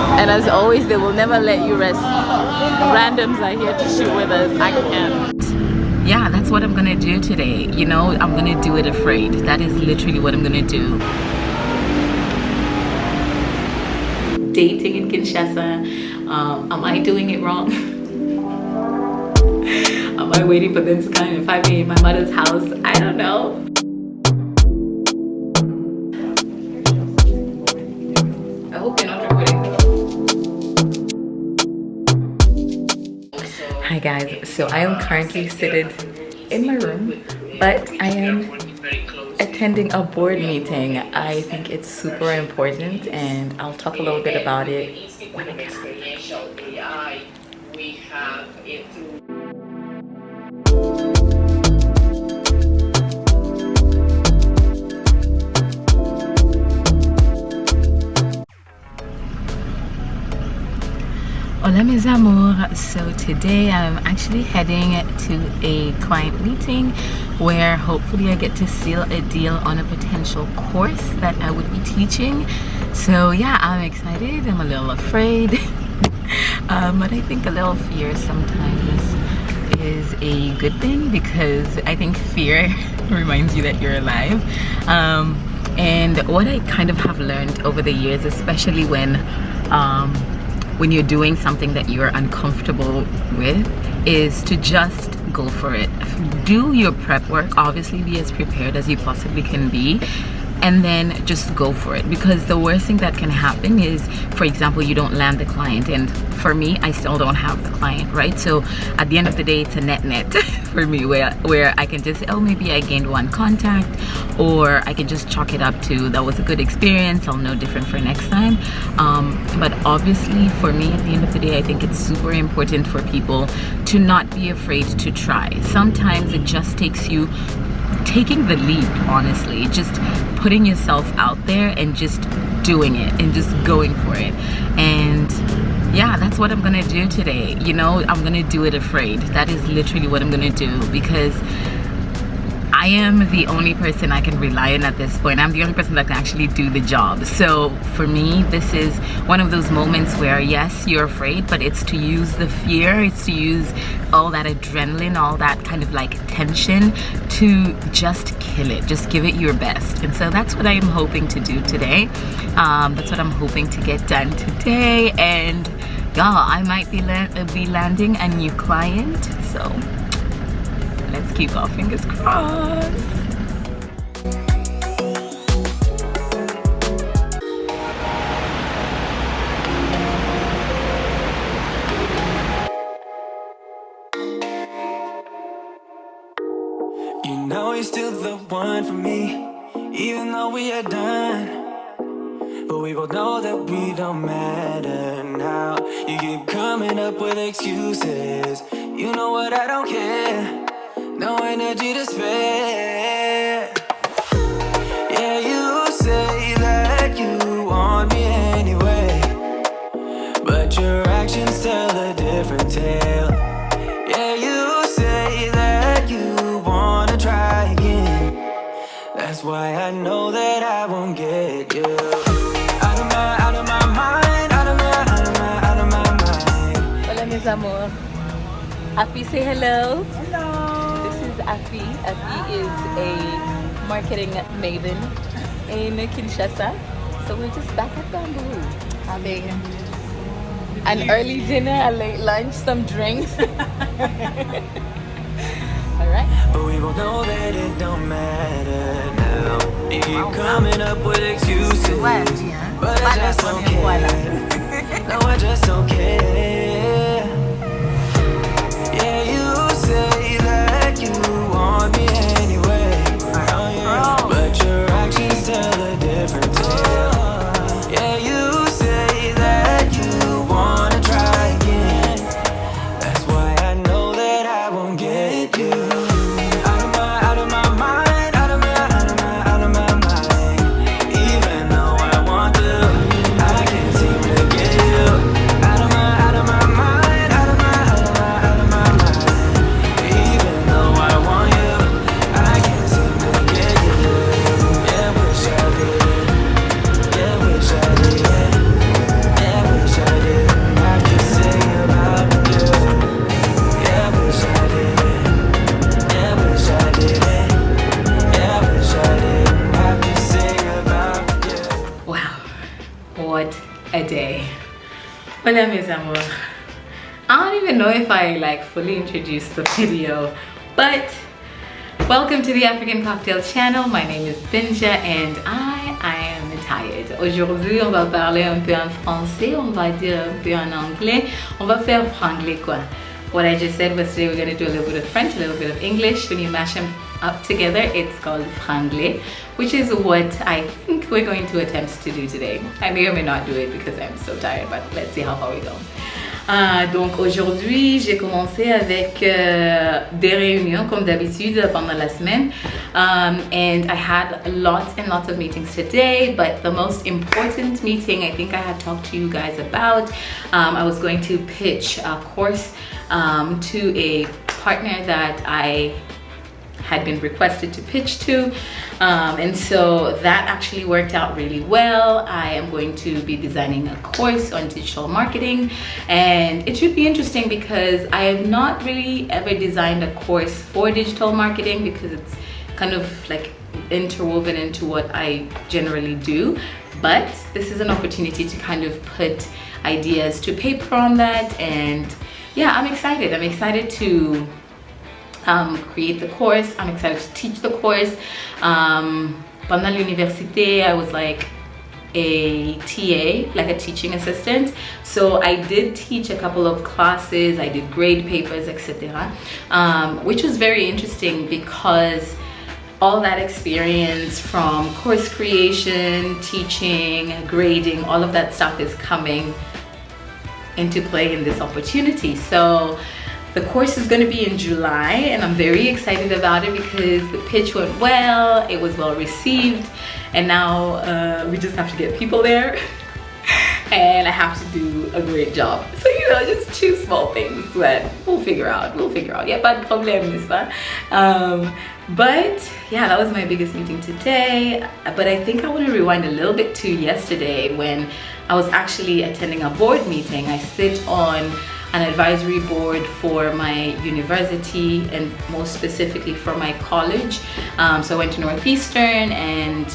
And as always, they will never let you rest. Randoms are here to shoot with us. I can't. Yeah, that's what I'm gonna do today. You know, I'm gonna do it afraid. That is literally what I'm gonna do. Dating in Kinshasa. Am I doing it wrong? Am I waiting for them to come and find me in my mother's house? I don't know. I hope you're not recording. Hi guys, so I am currently seated in my room, but I am attending a board meeting. I think it's super important and I'll talk a little bit about it when I get out. We have it through. Hola mes amours, so today I'm actually heading to a client meeting where hopefully I get to seal a deal on a potential course that I would be teaching. So yeah, I'm excited, I'm a little afraid, but I think a little fear sometimes is a good thing because I think fear reminds you that you're alive. And what I kind of have learned over the years, especially when you're doing something that you're uncomfortable with, is to just go for it. Do your prep work, obviously be as prepared as you possibly can be, and then just go for it, because the worst thing that can happen is, for example, you don't land the client, and for me, I still don't have the client, right? So at the end of the day, it's a net for me where I can just say, oh, maybe I gained one contact, or I can just chalk it up to that was a good experience, I'll know different for next time. But obviously for me, at the end of the day, I think it's super important for people to not be afraid to try. Sometimes it just takes you taking the leap, honestly, just putting yourself out there and just doing it and just going for it. And yeah, that's what I'm gonna do today. You know, I'm gonna do it afraid. That is literally what I'm gonna do, because I am the only person I can rely on at this point. I'm the only person that can actually do the job. So for me, this is one of those moments where, yes, you're afraid, but it's to use the fear, it's to use all that adrenaline, all that kind of like tension to just kill it, just give it your best. And so that's what I am hoping to do today. That's what I'm hoping to get done today. And yeah, I might be landing a new client. So let's keep our fingers crossed. You know you're still the one for me, even though we are done. But we both know that we don't matter now. You keep coming up with excuses. You know what, I don't care. No energy to spare. Yeah, you say that you want me anyway, but your actions tell a different tale. Yeah, you say that you wanna try again. That's why I know that I won't get you. Out of my mind, out of my mind. Hola mes amours. Afi, say hello. Hello. Afi. Afi is a marketing maven in Kinshasa. So we're just back at Bamboo having an early dinner, a late lunch, some drinks. Alright. But we both know that it don't matter now. You keep coming up with excuses, but I just don't care. No, I just don't care. Yeah, you say that you want me anyway, but your actions tell a different tale. Yeah, you say that you wanna try again. That's why I know that I won't get you. Out of my mind, out of my mind. Even though I want to, I can't seem to get you. Out of my what a day. Hola mes amours. I don't even know if I like fully introduced the video, but welcome to the African Cocktail channel. My name is Binja and I am tired. Aujourd'hui, on va parler un peu en français, on va dire un peu en anglais. On va faire franglais quoi. What I just said was today we're going to do a little bit of French, a little bit of English. When you mash them up together, it's called franglais, which is what I think we're going to attempt to do today. I may or may not do it because I'm so tired, but let's see how far we go. Donc aujourd'hui, j'ai commencé avec des réunions comme d'habitude pendant la semaine. And I had lots and lots of meetings today, but the most important meeting I think I had talked to you guys about, I was going to pitch a course to a partner that I had been requested to pitch to, and so that actually worked out really well. I am going to be designing a course on digital marketing, and it should be interesting because I have not really ever designed a course for digital marketing because it's kind of like interwoven into what I generally do, but this is an opportunity to kind of put ideas to paper on that. And yeah, I'm excited to create the course. I'm excited to teach the course. Pendant l'université, I was like a TA, like a teaching assistant. So I did teach a couple of classes, I did grade papers, etc. Which was very interesting because all that experience from course creation, teaching, grading, all of that stuff is coming into play in this opportunity. So the course is going to be in July and I'm very excited about it because the pitch went well, it was well received, and now we just have to get people there and I have to do a great job. So just two small things that we'll figure out. Yeah, pas de problème, n'est-ce pas? But yeah, that was my biggest meeting today. But I think I want to rewind a little bit to yesterday when I was actually attending a board meeting. I sit on an advisory board for my university and most specifically for my college. So I went to Northeastern, and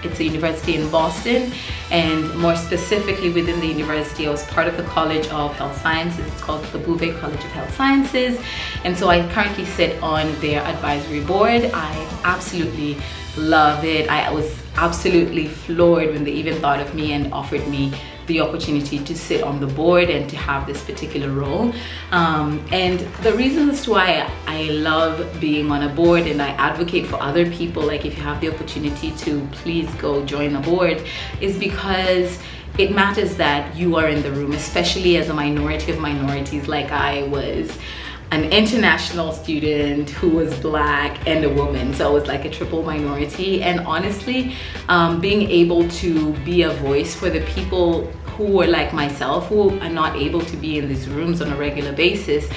it's a university in Boston, and more specifically within the university I was part of the College of Health Sciences. It's called the Bouvet College of Health Sciences, and so I currently sit on their advisory board. I absolutely love it. I was absolutely floored when they even thought of me and offered me the opportunity to sit on the board and to have this particular role. And the reasons why I love being on a board and I advocate for other people, like if you have the opportunity to please go join a board, is because it matters that you are in the room, especially as a minority of minorities like I was. An international student who was Black and a woman, so I was like a triple minority. And honestly, being able to be a voice for the people who are like myself, who are not able to be in these rooms on a regular basis,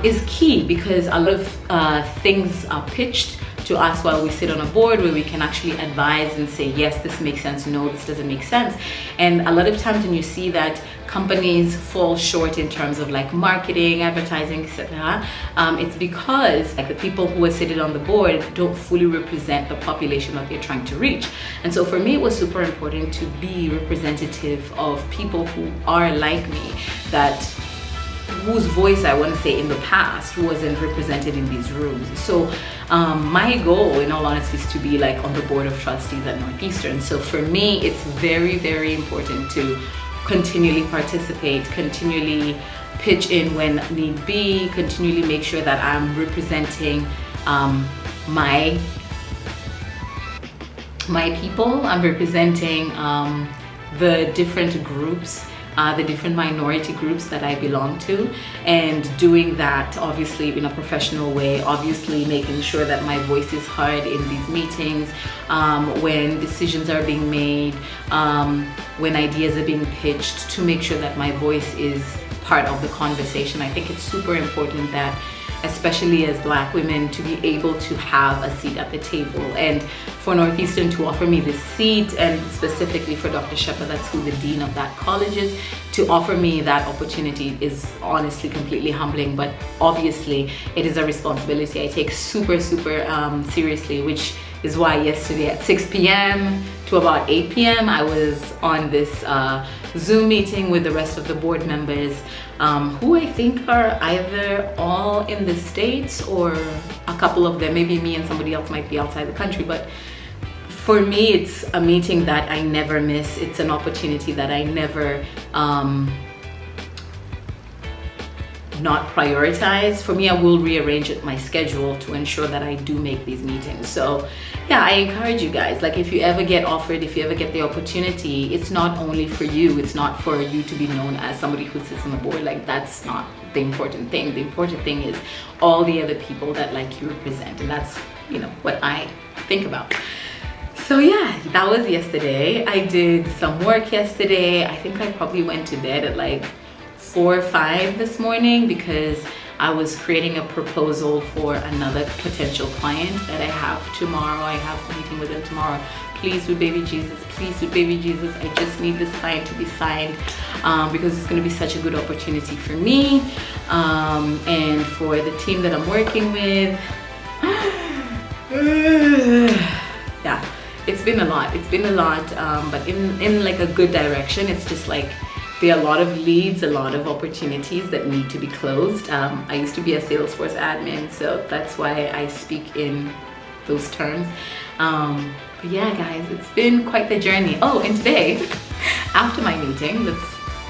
is key, because a lot of things are pitched to us while we sit on a board where we can actually advise and say, yes, this makes sense, no, this doesn't make sense. And a lot of times when you see that companies fall short in terms of like marketing, advertising, etc., it's because like the people who are sitting on the board don't fully represent the population that they're trying to reach. And so for me, it was super important to be representative of people who are like me, that whose voice I want to say in the past wasn't represented in these rooms. So my goal, in all honesty, is to be like on the board of trustees at Northeastern. So for me, it's very, very important to continually participate, continually pitch in when need be, continually make sure that I'm representing my people. I'm representing the different groups, the different minority groups that I belong to, and doing that obviously in a professional way, obviously making sure that my voice is heard in these meetings, when decisions are being made, when ideas are being pitched, to make sure that my voice is part of the conversation. I think it's super important that, especially as Black women, to be able to have a seat at the table. And for Northeastern to offer me this seat, and specifically for Dr. Shepard, that's who the dean of that college is, to offer me that opportunity is honestly completely humbling. But obviously it is a responsibility I take super seriously, which is why yesterday at 6 p.m. to about 8 p.m. I was on this Zoom meeting with the rest of the board members, who I think are either all in the States or a couple of them, maybe me and somebody else might be outside the country. But for me, it's a meeting that I never miss. It's an opportunity that I never not prioritize. For me, I will rearrange my schedule to ensure that I do make these meetings. So yeah, I encourage you guys, like if you ever get offered, if you ever get the opportunity, it's not only for you, it's not for you to be known as somebody who sits on the board. Like that's not the important thing. The important thing is all the other people that like you represent, and that's, you know, what I think about. So yeah, that was yesterday. I did some work yesterday. I think I probably went to bed at like 4 or 5 this morning because I was creating a proposal for another potential client that I have tomorrow. I have a meeting with them tomorrow. Please, sweet baby Jesus, please, sweet baby Jesus, I just need this client to be signed because it's going to be such a good opportunity for me and for the team that I'm working with. Yeah, it's been a lot. It's been a lot, but in like a good direction. It's just like there are a lot of leads, a lot of opportunities that need to be closed. I used to be a Salesforce admin, so that's why I speak in those terms. But yeah, guys, it's been quite the journey. Oh, and today, after my meeting, let's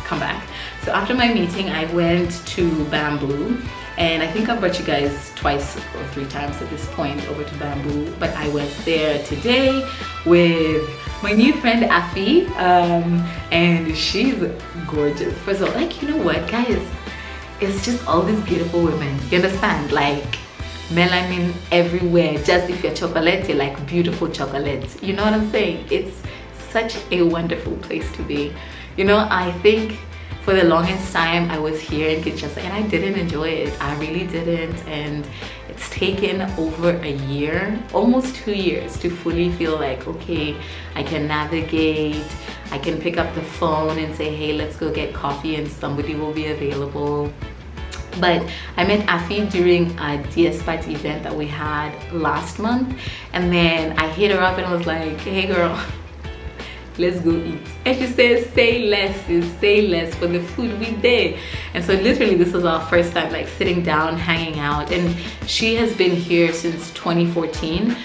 come back. So after my meeting, I went to Bamboo, and I think I've brought you guys twice or 3 times at this point over to Bamboo, but I was there today with my new friend Afi, and she's gorgeous. First of all, like, you know what, guys, it's just all these beautiful women, you understand, like melanin everywhere. Just if you're chocolate, you're like beautiful chocolates, you know what I'm saying? It's such a wonderful place to be. You know, I think for the longest time I was here in Kinshasa and I didn't enjoy it. I really didn't, and it's taken over a year, almost 2 years, to fully feel like, okay, I can navigate, I can pick up the phone and say, hey, let's go get coffee, and somebody will be available. But I met Afi during a DSPAT event that we had last month, and then I hit her up and I was like, hey girl, let's go eat. And she says, say less, say less, for the food we did. And so literally this was our first time like sitting down, hanging out, and she has been here since 2014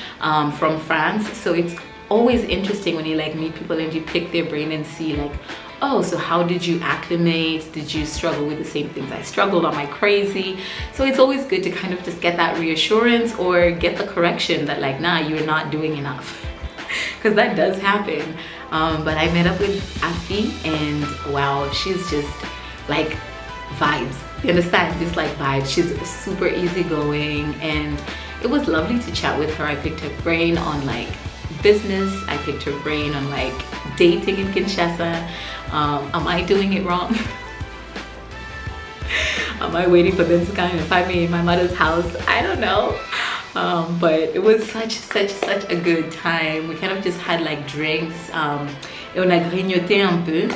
from France. So it's always interesting when you like meet people and you pick their brain and see like, oh, so how did you acclimate? Did you struggle with the same things I struggled? Am I crazy? So it's always good to kind of just get that reassurance or get the correction that like, nah, you're not doing enough. Because that does happen. But I met up with Afi, and wow, she's just like vibes. You understand? Just like vibes. She's super easygoing, and it was lovely to chat with her. I picked her brain on like business. I picked her brain on like dating in Kinshasa. Am I doing it wrong? Am I waiting for them to come and find me in my mother's house? I don't know. But it was such a good time. We kind of just had like drinks, et on a grignoté un peu.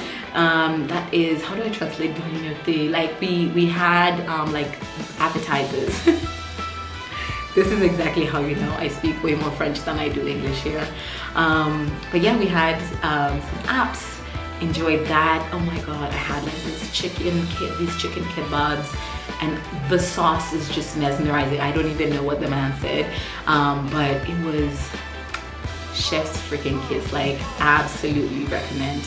That is, how do I translate grignoté? Like we had like appetizers. This is exactly how you know I speak way more French than I do English here. But yeah, we had some apps. Enjoyed that. Oh my god, I had like these chicken kebabs, and the sauce is just mesmerizing. I don't even know what the man said, but it was chef's freaking kiss. Like, absolutely recommend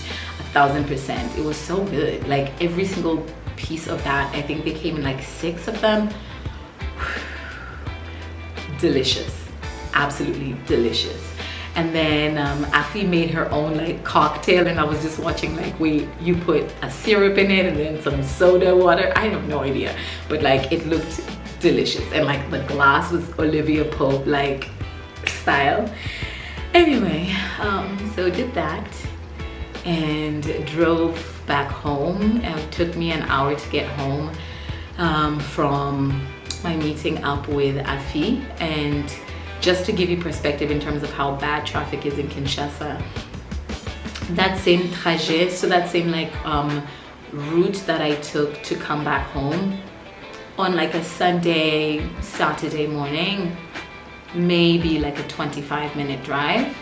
1000%. It was so good. Like every single piece of that, I think they came in like 6 of them. Delicious, absolutely delicious. And then Afi made her own like cocktail, and I was just watching like, wait, you put a syrup in it and then some soda water? I have no idea, but like it looked delicious, and like the glass was Olivia Pope like style. Anyway, so did that and drove back home. It took me an hour to get home from my meeting up with Afi. And just to give you perspective in terms of how bad traffic is in Kinshasa, that same trajet, so that same like route that I took to come back home on like a Sunday, Saturday morning, maybe like a 25-minute drive,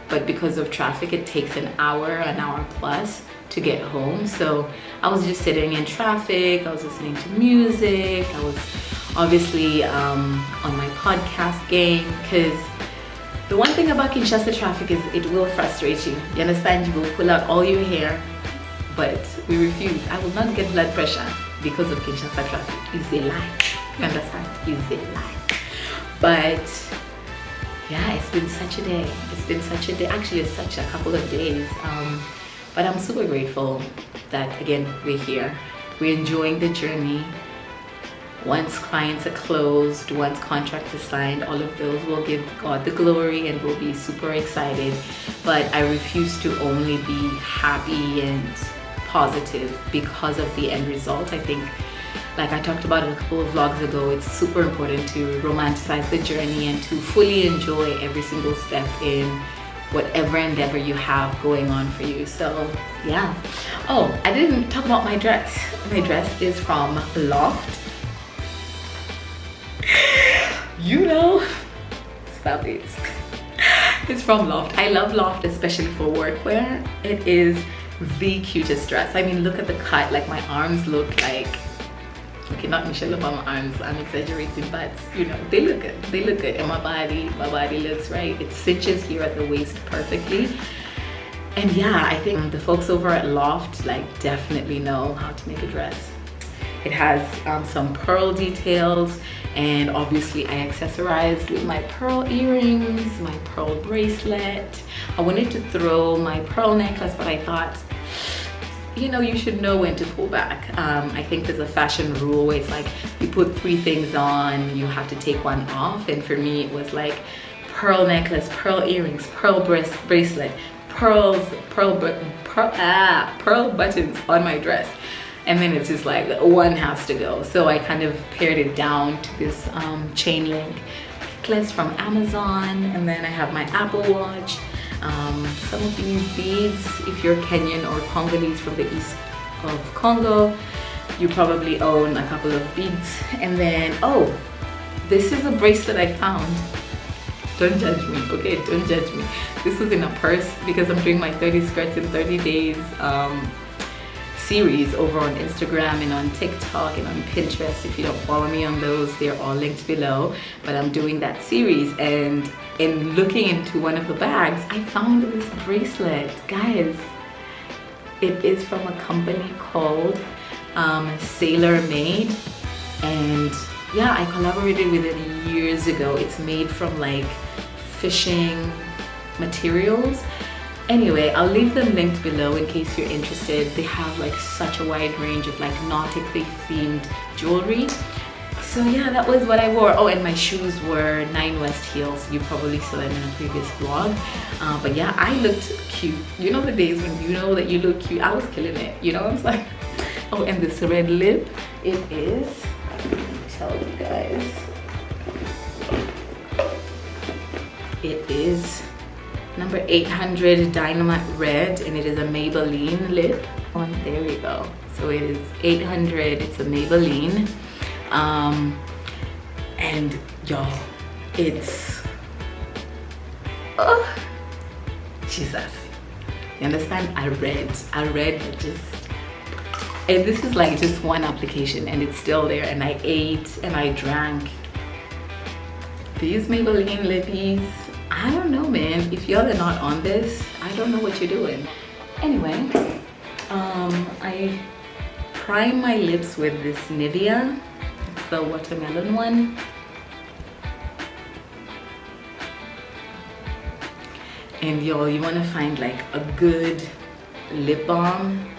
but because of traffic it takes an hour plus to get home. So I was just sitting in traffic, I was listening to music, I was obviously on my podcast game, because the one thing about Kinshasa traffic is it will frustrate you. You understand? You will pull out all your hair, but we refuse. I will not get blood pressure because of Kinshasa traffic. It's a lie. You understand? It's a lie. But yeah, it's been such a day. It's been such a day. Actually, it's such a couple of days. But I'm super grateful that, again, we're here. We're enjoying the journey. Once clients are closed, once contracts are signed, all of those will give God the glory and we'll be super excited. But I refuse to only be happy and positive because of the end result. I think, like I talked about it a couple of vlogs ago, it's super important to romanticize the journey and to fully enjoy every single step in whatever endeavor you have going on for you. So yeah. Oh, I didn't talk about my dress. My dress is from Loft. You know, stop it. It's from Loft. I love Loft, especially for workwear. It is the cutest dress. I mean, look at the cut. Like, my arms look like, okay, not Michelle Obama arms, I'm exaggerating, but you know, they look good. They look good. And my body looks right. It cinches here at the waist perfectly. And yeah, I think the folks over at Loft like definitely know how to make a dress. It has some pearl details, and obviously I accessorized with my pearl earrings, my pearl bracelet. I wanted to throw my pearl necklace, but I thought, you know, you should know when to pull back. I think there's a fashion rule where it's like you put 3 things on, you have to take one off. And for me, it was like pearl necklace, pearl earrings, pearl bracelet, pearl buttons on my dress. And then it's just like one has to go. So I kind of pared it down to this chain link necklace from Amazon. And then I have my Apple Watch. Some of these beads, if you're Kenyan or Congolese from the east of Congo, you probably own a couple of beads. And then, oh, this is a bracelet I found. Don't judge me, okay? Don't judge me. This was in a purse because I'm doing my 30 skirts in 30 days series over on Instagram and on TikTok and on Pinterest. If you don't follow me on those, they're all linked below. But I'm doing that series, and in looking into one of the bags, I found this bracelet. Guys, it is from a company called Sailor Made, and yeah, I collaborated with it years ago. It's made from like fishing materials. Anyway, I'll leave them linked below in case you're interested. They have like such a wide range of like nautically themed jewelry. So yeah, that was what I wore. Oh, and my shoes were 9 West heels. You probably saw them in a previous vlog. But yeah, I looked cute. You know the days when you know that you look cute? I was killing it. You know what I'm saying? Oh, and this red lip, it is, let me tell you guys, it is number 800 Dynamite Red, and it is a Maybelline lip. Oh, there we go. So it is 800, it's a Maybelline. And y'all, it's, oh, Jesus. You understand? I read just, and this is like just one application and it's still there, and I ate and I drank. These Maybelline lippies, I don't know, man. If y'all are not on this, I don't know what you're doing. Anyway, I prime my lips with this Nivea. It's the watermelon one. And y'all, you want to find like a good lip balm.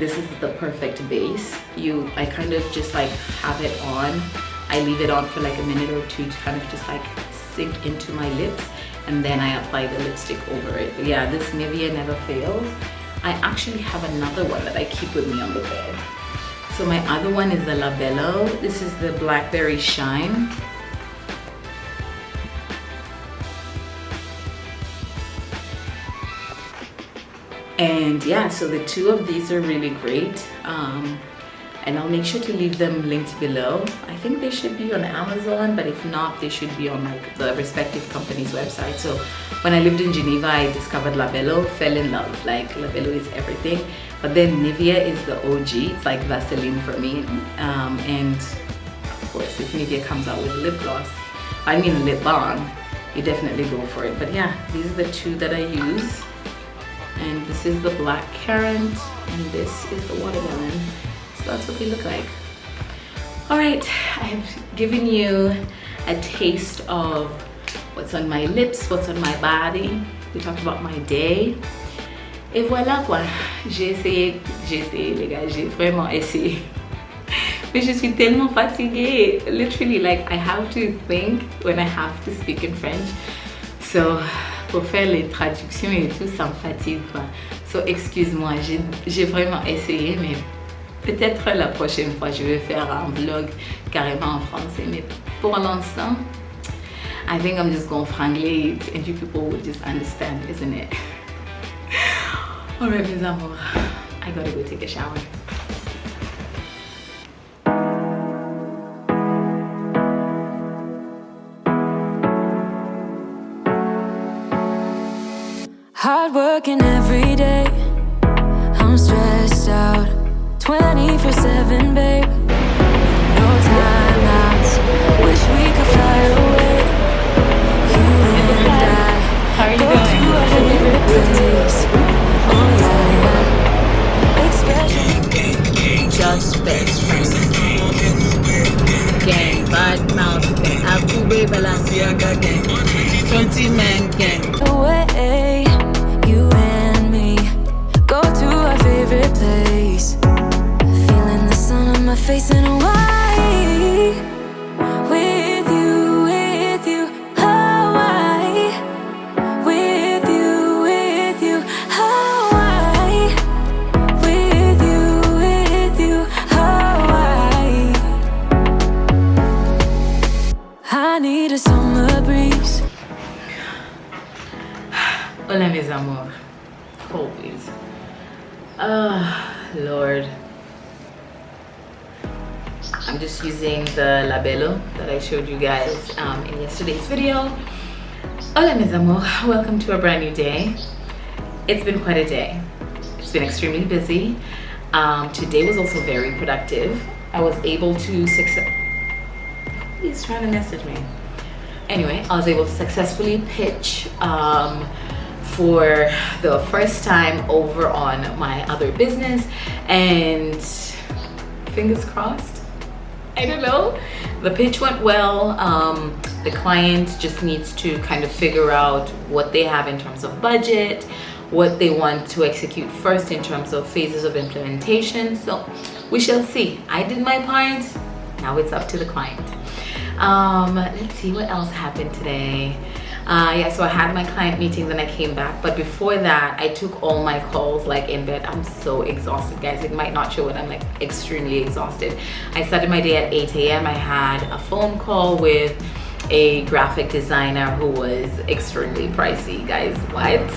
This is the perfect base. I kind of just like have it on. I leave it on for like a minute or two to kind of just like sink into my lips, and then I apply the lipstick over it. But yeah, this Nivea never fails. I actually have another one that I keep with me on the bed. So my other one is the Labello. This is the Blackberry Shine. And yeah, so the two of these are really great. and I'll make sure to leave them linked below. I think they should be on Amazon, but if not, they should be on like the respective company's website. So when I lived in Geneva, I discovered Labello, fell in love. Like Labello is everything. But then Nivea is the OG. It's like Vaseline for me. And of course, if Nivea comes out with a lip gloss, I mean a lip balm, you definitely go for it. But yeah, these are the two that I use. And this is the black currant, and this is the watermelon. So that's what they look like. All right, I've given you a taste of what's on my lips, what's on my body. We talked about my day. Et voilà quoi. J'ai essayé les gars, j'ai vraiment essayé. Mais je suis tellement fatiguée. Literally, like I have to think when I have to speak in French. So, pour faire les traductions et tout, ça me fatigue quoi. So, excuse-moi, j'ai vraiment essayé, mais peut-être la prochaine fois, je vais faire un vlog carrément en français. Mais pour l'instant, I think I'm just going franglais and you people will just understand, isn't it? Alright, mes amours, I gotta go take a shower. Hard working every day, I'm stressed out 24/7, babe. No time outs, wish we could fly away. You and I go to our favorite place. Oh yeah, yeah. Especially Just best friends. Gang, bad mouth, Akube Balenciaga gang, 20 men gang. away, you and me go to our favorite place. Feeling the sun on my face in Hawaii. With you, Hawaii. With you, Hawaii. With you, Hawaii. I need a summer breeze. Hola mes amours. Hold please. Lord. I'm just using the Labello that I showed you guys in yesterday's video. Hola mes amours. Welcome to a brand new day. It's been quite a day. It's been extremely busy. Today was also very productive. I was able to He's trying to message me. Anyway, I was able to successfully pitch for the first time over on my other business, and fingers crossed, I don't know, the pitch went well. The client just needs to kind of figure out what they have in terms of budget, what they want to execute first in terms of phases of implementation. So we shall see. I did my part, now it's up to the client. Let's see what else happened today. Yeah, so I had my client meeting, then I came back, but before that I took all my calls like in bed. I'm so exhausted, guys. It might not show it, I'm like extremely exhausted. I started my day at 8 a.m. I had a phone call with a graphic designer who was extremely pricey, guys. What?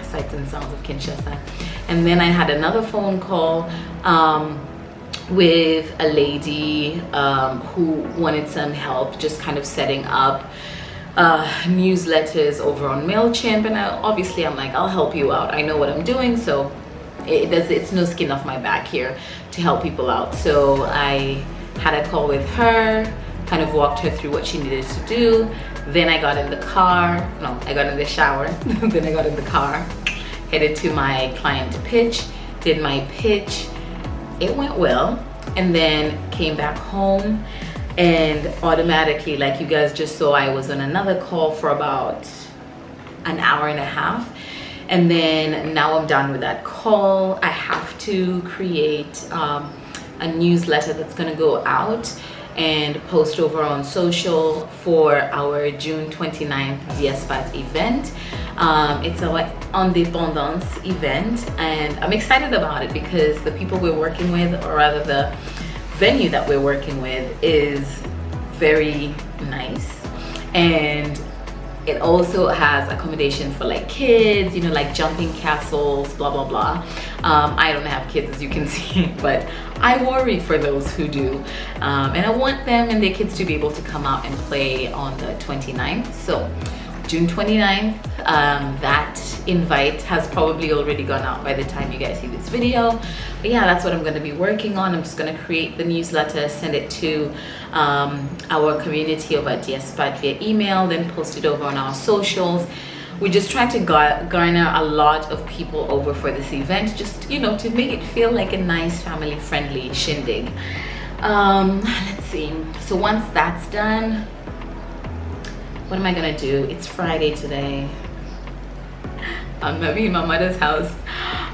Sights and sounds of Kinshasa. And then I had another phone call with a lady who wanted some help just kind of setting up newsletters over on MailChimp, and obviously I'm like, I'll help you out. I know what I'm doing, so it's no skin off my back here to help people out. So I had a call with her, kind of walked her through what she needed to do. Then I got in the car, no, I got in the shower, then I got in the car, headed to my client to pitch, did my pitch. It went well, and then came back home, and automatically, like you guys just saw, I was on another call for about an hour and a half, and then now I'm done with that call. I have to create a newsletter that's gonna go out and post over on social for our June 29th Diaspat event. It's our independence event, and I'm excited about it because the people we're working with, or rather the venue that we're working with, is very nice, and It also has accommodation for like kids, you know, like jumping castles, blah blah blah. I don't have kids, as you can see, but I worry for those who do, and I want them and their kids to be able to come out and play on the 29th. So June 29th, that invite has probably already gone out by the time you guys see this video. But yeah, that's what I'm going to be working on. I'm just going to create the newsletter, send it to our community over at DSPAT via email, then post it over on our socials. We're just trying to garner a lot of people over for this event, just, you know, to make it feel like a nice family-friendly shindig. Let's see. So once that's done, what am I gonna do? It's Friday today. I'm gonna be in my mother's house.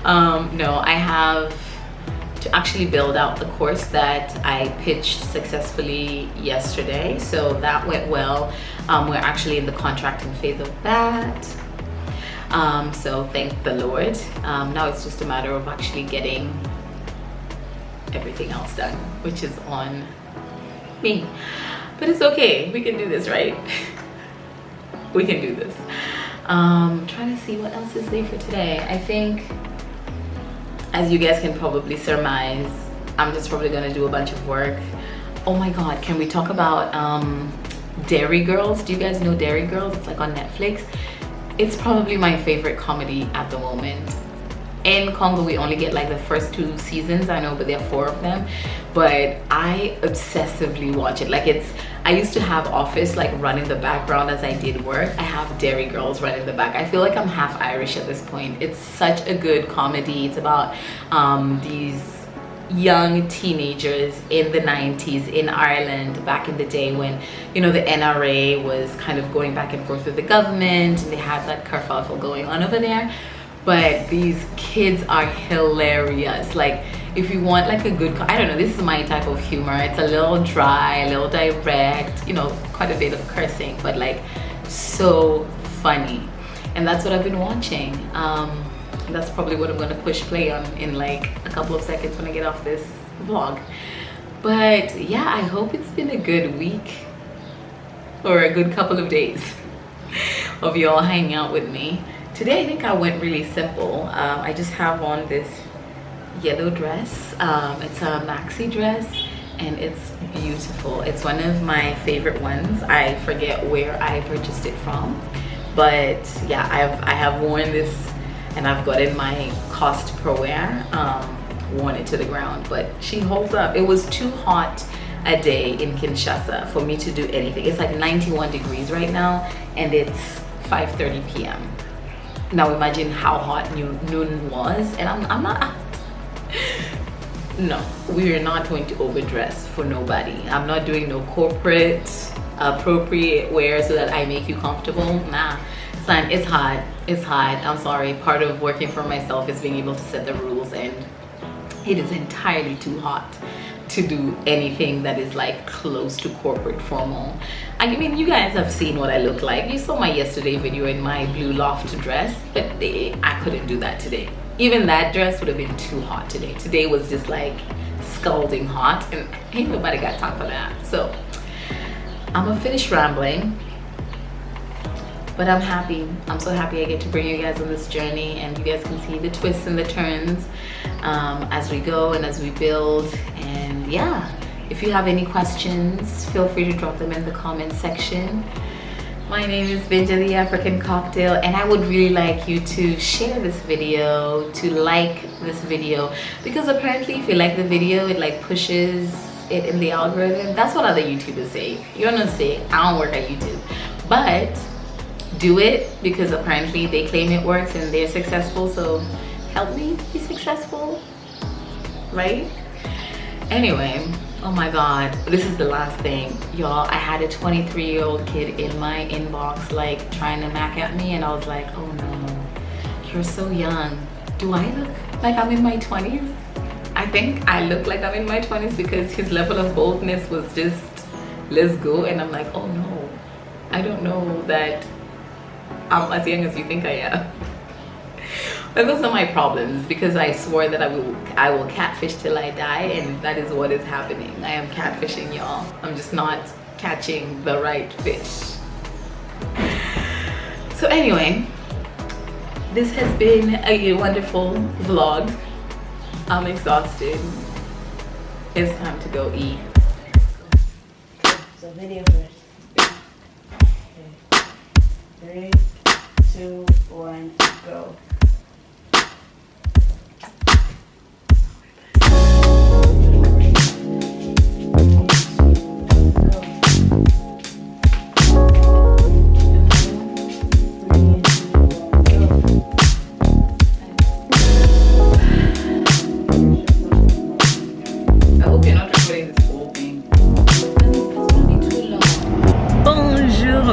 No, I have to actually build out the course that I pitched successfully yesterday. So that went well. We're actually in the contracting phase of that. So thank the Lord. Now it's just a matter of actually getting everything else done, which is on me. But it's okay, we can do this, right? We can do this. Trying to see what else is there for today. I think, as you guys can probably surmise, I'm just probably gonna do a bunch of work. Oh my God, can we talk about Dairy Girls? Do you guys know Dairy Girls? It's like on Netflix. It's probably my favorite comedy at the moment. In Congo, we only get like the first 2 seasons, I know, but there are 4 of them. But I obsessively watch it. Like I used to have Office like run in the background as I did work. I have Dairy Girls run in the back. I feel like I'm half Irish at this point. It's such a good comedy. It's about these young teenagers in the 90s in Ireland, back in the day when, you know, the NRA was kind of going back and forth with the government, and they had that kerfuffle going on over there. But these kids are hilarious. Like, if you want like a good, I don't know, this is my type of humor. It's a little dry, a little direct, you know, quite a bit of cursing, but like so funny. And that's what I've been watching. That's probably what I'm gonna push play on in like a couple of seconds when I get off this vlog. But yeah, I hope it's been a good week or a good couple of days of y'all hanging out with me. Today I think I went really simple. I just have on this yellow dress. It's a maxi dress and it's beautiful. It's one of my favorite ones. I forget where I purchased it from, but yeah, I have worn this and I've gotten my cost per wear, worn it to the ground, but she holds up. It was too hot a day in Kinshasa for me to do anything. It's like 91 degrees right now and it's 5:30 p.m. Now imagine how hot noon was, and I'm not, no, we are not going to overdress for nobody. I'm not doing no corporate appropriate wear so that I make you comfortable. Nah, son, it's hot, it's hot. I'm sorry, part of working for myself is being able to set the rules, and it is entirely too hot to do anything that is like close to corporate formal. I mean, you guys have seen what I look like. You saw my yesterday video in my blue loft dress, but I couldn't do that today. Even that dress would have been too hot today. Today was just like scalding hot, and ain't nobody got time for that. So I'm gonna finish rambling, but I'm happy. I'm so happy I get to bring you guys on this journey, and you guys can see the twists and the turns as we go and as we build. And yeah, if you have any questions, feel free to drop them in the comment section. My name is Benja the African Cocktail, and I would really like you to share this video, to like this video, because apparently if you like the video, it like pushes it in the algorithm. That's what other YouTubers say. You don't know, say I don't work at YouTube, but do it because apparently they claim it works and they're successful. So help me be successful, right? Anyway, oh my God, this is the last thing, y'all. I had a 23-year-old kid in my inbox like trying to mac at me, and I was like, oh no, you're so young. Do I look like I'm in my 20s? I think I look like I'm in my 20s because his level of boldness was just, let's go. And I'm like, oh no, I don't know that I'm as young as you think I am. But those are my problems, because I swore that I will catfish till I die, and that is what is happening. I am catfishing, y'all. I'm just not catching the right fish. So anyway, this has been a wonderful vlog. I'm exhausted. It's time to go eat. So video first. Okay. 3, 2, 1, go.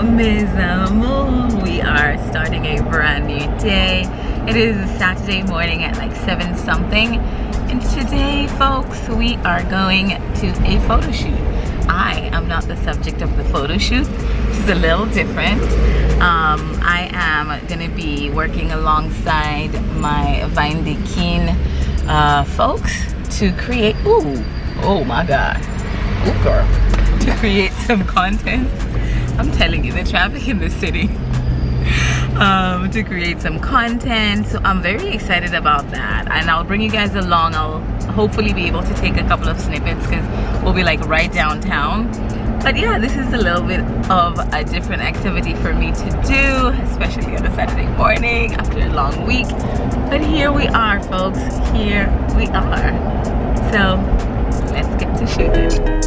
Mes amours, we are starting a brand new day. It is a Saturday morning at like 7 something, and today, folks, we are going to a photo shoot. I am not the subject of the photo shoot, which is a little different. I am gonna be working alongside my Vine de Keen folks to create, oh my god, ooh girl, to create some content. I'm telling you, the traffic in the city, to create some content. So I'm very excited about that, and I'll bring you guys along. I'll hopefully be able to take a couple of snippets because we'll be like right downtown. But yeah, this is a little bit of a different activity for me to do, especially on a Saturday morning after a long week. But here we are, folks, here we are. So let's get to shooting.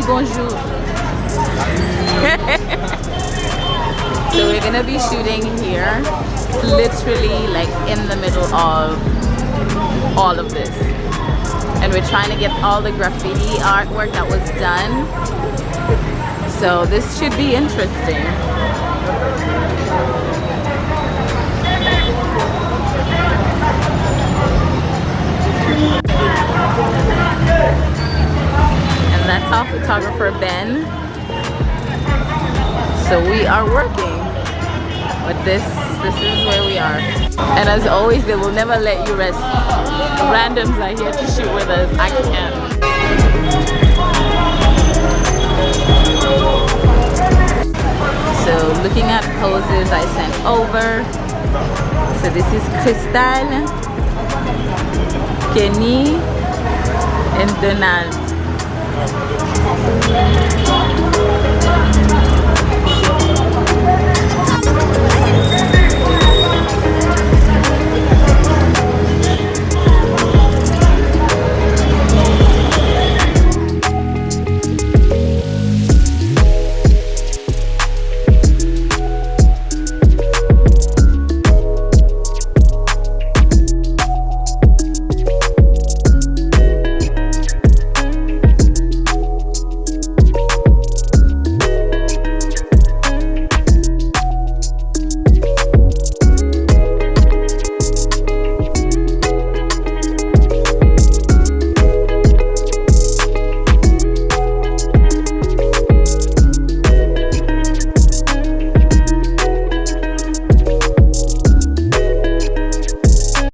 Bonjour. So we're gonna be shooting here, literally like in the middle of all of this, and we're trying to get all the graffiti artwork that was done. So this should be interesting. That's our photographer Ben. So we are working, but this is where we are. And as always, they will never let you rest. Randoms are here to shoot with us. I can't. So looking at poses I sent over. So this is Crystal, Kenny, and Donald.